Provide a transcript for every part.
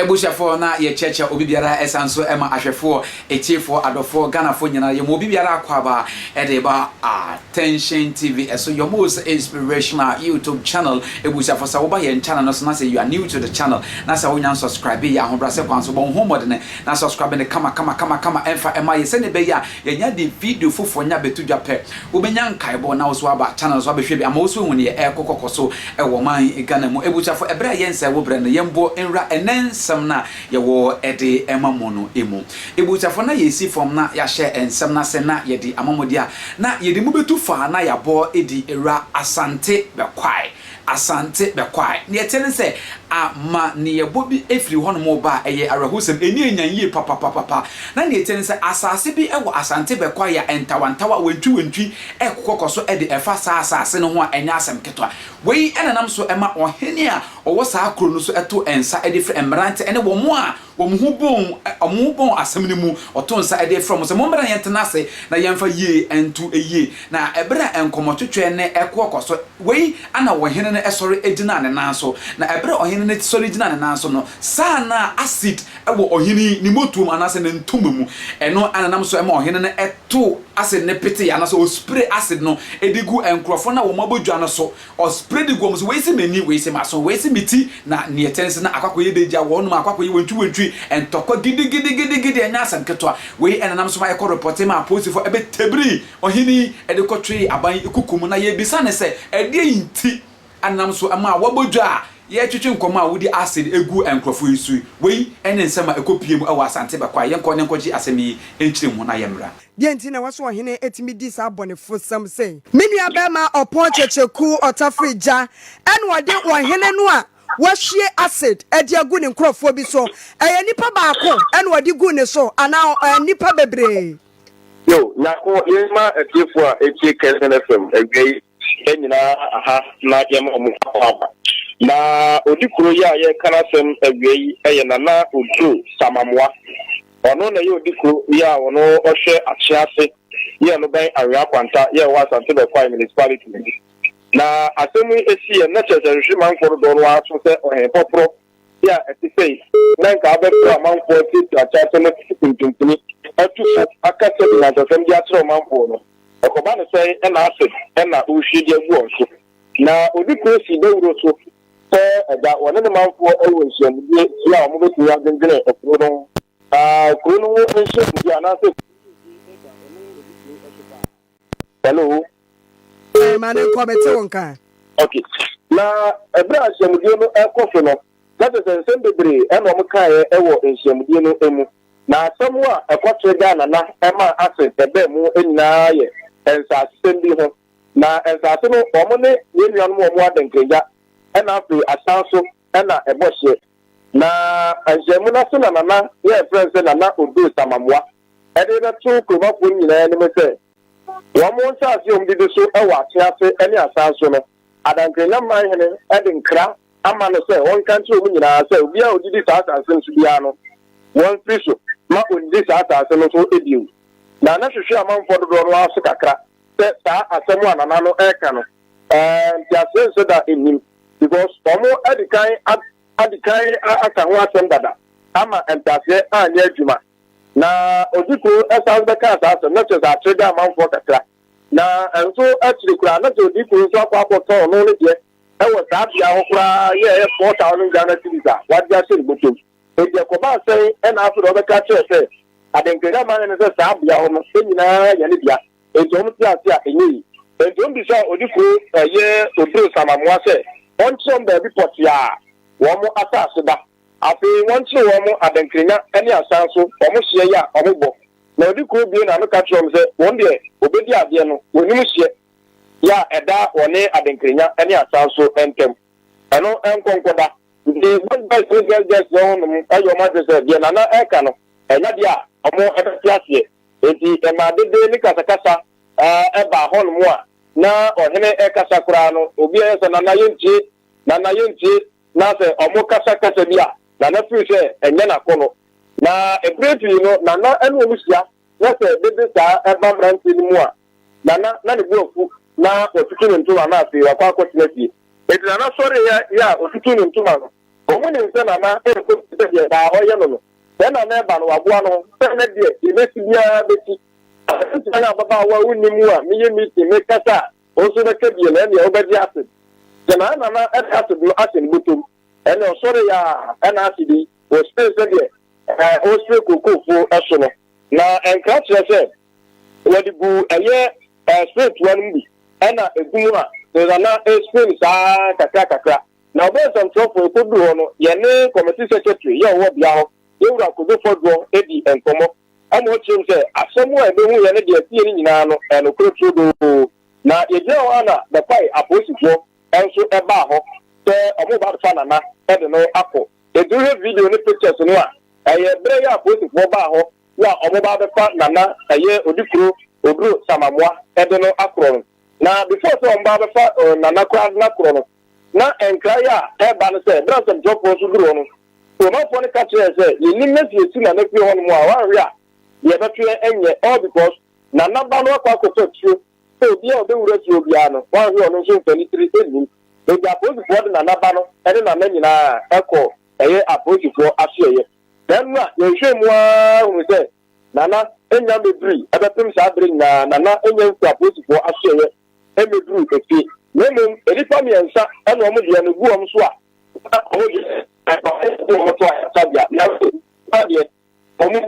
Ebushafo na ye checha obi biara esanso ema ahwefo etiefo adofo Ganafo nyina ye obi biara akwaba edeba Attention TV so your most inspirational YouTube channel. Ebushafo sa wo ba ye channel no so na say you are new to the channel na say wo nyan subscribe ya ahobrase kwanso bon homod ne na subscribe ne kama enfa ema ye se ne be ya ye nya de video fofo nya betudwa pe wo benya nkaibo na wo so aba channel so abehwe bi ama wo so hu ne e kokokoso e wo man Ghana mu. Ebushafo ebra ye nsa wo bre ne yembo enra samna ye wo ede emamono emu ebuchafo na yesi form na ya share ensam na se na ye di amamodi a na ye di mu betu fa na ya bo edi era asante bekwai ne yetene se ama ne ye bobi efri hono mo ba eye arahusem eni enyan yi papa na ne yetene se asase bi ewo asante bekwai ya entawantawa wentwi ekokokoso ede efa sa asase no ho a enya asem ketwa wei enanam so ema ohene a owo sa akro no so eto ensa ede fre emrante ene wo mo a wo mu bon asem ne mu oto nsa ede from so mo mbra yentena se na yemfa ye entu eye na ebra enkomotwetwe ne ekokoso wei ana wo hene ne esori edina ne nanso na ebra ohene ne sori edina ne nanso no sana acid ewo ohene ni motuom anase ne ntomamu eno ananam so ema ohene ne eto acid ne pete ya na so o spray acid no edigu enkrofo na wo mabodwa no so o spray digu mo so wei se mani wei se maso wei se miti na ne yetense na akwakoye deja wo no akwakoye wentwi entokwa gidi enya asem ketwa wei enanam so ma ekọ report ma post for ebe tebri ohene edekotwe aban ekukum na ye bisa ne se ede yinti anam so ama wabodwa ye twetwe nkoma wudi acid egu enkrofo isu wei ene nsema ekopiem ewa asante bakwa ye nkonji asemi enkyire mu na yemra die nti na waso ohene etimi di sa bonefo sam sei menua ba ma opon checheku otafrija en wode ohene no a wahye acid ediagu ne nkrofo bi so eye nipa baako en wode gu ne so ana nipa bebre yo na ko yema etiefo a etie kesen fm egei enyina aha na yema omukwa na odikuro ya ye kanasem egei eye na odu samamwa ono na ye odikuro ya ono ohwe achiase ye no ban aria kwanta ye wa sante be kwa municipality na asemu esi ye na chese manfo do no aso se ohe popro ya etisei na nka abepro manfo ti achiase no tintintin atu akase na tasem dia tro manfo no ekoba no sei na acid na ohwedi agu onso na odikuro si dewuro so da wona ne manfo ewo nhyamdie ya mo betu ya dengene ekuro no kuro no nhyamdie anase hello mane komete wonka okay na ebra nhyamdie no ekofo no that is ensemble eno mo kae ewo nhyamdie no emu na asamu a ekwotre Ghana na ema acid ebe mu enyina ye ensase bi ho na ensase no omo ne yenuan mo mo adenkeja ena afi asanso ena eboshe na ajemu na so na ye friends na odu samamwa ede na tu ko ba ko nyina ne mese wo mo nsaase om dide so ewa atiase ene asanso no adankenya man hene ede nkra ama no se won kan tu om nyina se obi a odidi sa asanso nso bia no won fiso ma odidi sa asanso no so ediu na na hwehwe amanfo do no aso kakra se sa asemu anana no eka no tiase so da enim because omo adikai aka ho asem dada ama entase anya adwuma na odiko esas beka asase na cheza trigger manfo kakra na enso atrikura na odiko so akwakoto no ne de ewo saabia ho kura ye 4000 Ghana cedis wadia se botom ede ko ba sai na afu do beka chese adenkega man ne se saabia ho no nyina ya ne dia etom tiase a enyi etom bi sa odiko ye odro samamwa se onchom ba bi potia wo mo asase da afi wonchi wo mo adankrenya ene asanso wo mo hye ya wo mo bo na odiko bi na no ka trom se won de obedi ade no wonim hye ya eda woni adankrenya ene asanso entem eno enkonkoda the one by just no ayo ma se de na eka no enya dia omo ebetiase enti e ma de ni kasakasa eba hol mo a na ohene ekasa kura no obi ese na yenti na se omo kasa bia na fi se enye na kono na ebrefi no na enu omusia na se bebe sa eba branti ni mu a na ne buofu na otutu ntuma na afi akwa akotina fi eti na sori ya otutu ntuma no Omuni nsana na eko tete da hoye no. Na na ba no aboa no, na de ibesi bia beti. Na baba wa unimu a miye miti me kasa, oso na kebie na ne obedi ase. Na na ase do ase ni butum. Ene osore ya na ase di, o space de osre kokofo eso no. Na enkra kire wadi bu eye straight one bi ena egumu a na explain sa kakra na obe some trouble ko du hono ye ne committee secretary ye wo bia ho ye wura ko do fodo edi enkomo amo chim se asemu e be hu ye ne de tie ni nyina no eno kro do na ye je ho na the pai aposifo enso e ba ho te omo ba fa na e de no akọ e do video ni pictures no a eye bre ya aposifo ba ho na omo ba be fa na eye odikuro oduro samamwa e de no akro na before so omba be fa na kwa na kro no na enkra ya e ba no se bra some job so duro no so ma fo ne ka chere se ye ni mesi esi na fi ho no mo a wa ria ye be tue enye all because na ba no akwa ko to tue so bi o be wura ti obi ano wa ri ono so 23 eni e ga post for na ba no e de na nyina eko eye approach for asiye then na ye hwe mu a hu se nana enya mebri abetem sa bring na nana enya nku approach for asiye e mebri efi nemu edipa mi ensa eno omo de no gu om so a omo de omo to a sabia na sabia omo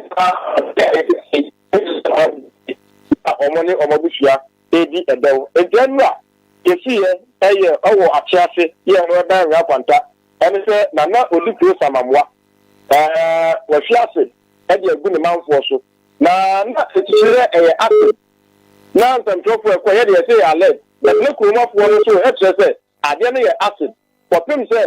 omo ni omo bushia edi edew ejenu a yesiye eye owo achiafe ye no ba nwa kwanta ene se nana odikuro samamwa wo fiase edi egu ni manfo so na etire eye ate na ntantrofo ekọ ye de say alert na kurumafo no so e kire say ade no ye acid popim say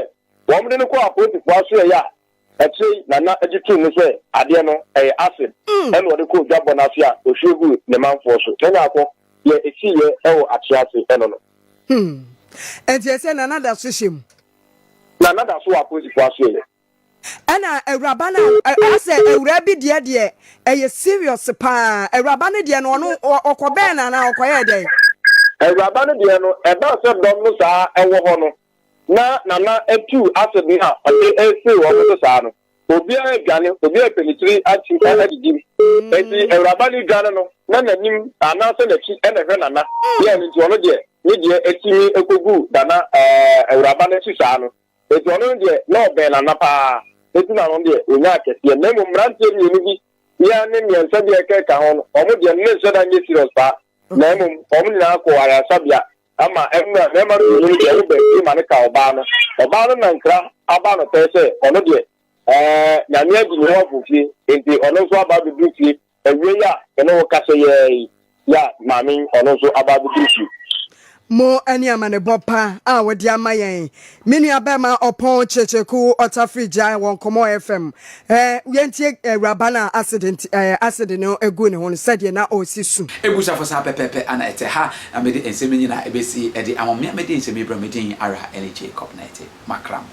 wo mde no ko apoti fo aso ya echi nana ejitu no say ade no eye acid ene wo de ko dwabo na afia ohwegu ne manfo so tena akọ ye echiye ewo achiase eno no enti ese nana da sohim nana da so apoti fo aso ya ana ewraba na ase ewra bi de eye serious pa ewraba ne de no no okobe na okoye de ewraba ne de no e ba se dom no sa ewo ho no na nana etu ase bi ha ese wo no sa no obi a gane obi a penitri ati adidi eti ewraba ne gane no na nanim ana se na chi ene hwe nana ye ni ti ono de ni de etimi ekogu dana ewraba ne chi sa no eti ono de na obe na na pa eti na no de onya akese na mo mrante ni bi ya ne mi ensa de ka ho no omo de ne se da nye serious pa na mo omo ni na ko ara sabia ama emma na ma ru ni de be ma ne ka oba no na nkra aba no pese ono de na me adi no wo fi enti ono so aba bi fi ewe ya ene wo ka se ye ya mami ono so aba bi fi mo ani amane bopa a wodi amayen mini abema opon checheku otafrija won komo fm yentie rabana accident no egu ne ho sade na osisu ebusa for sa pepepe ana ete ha amede ensemi nyina ebesi ede amomia mede ensemi bra medin ara LJ Cup 90 makram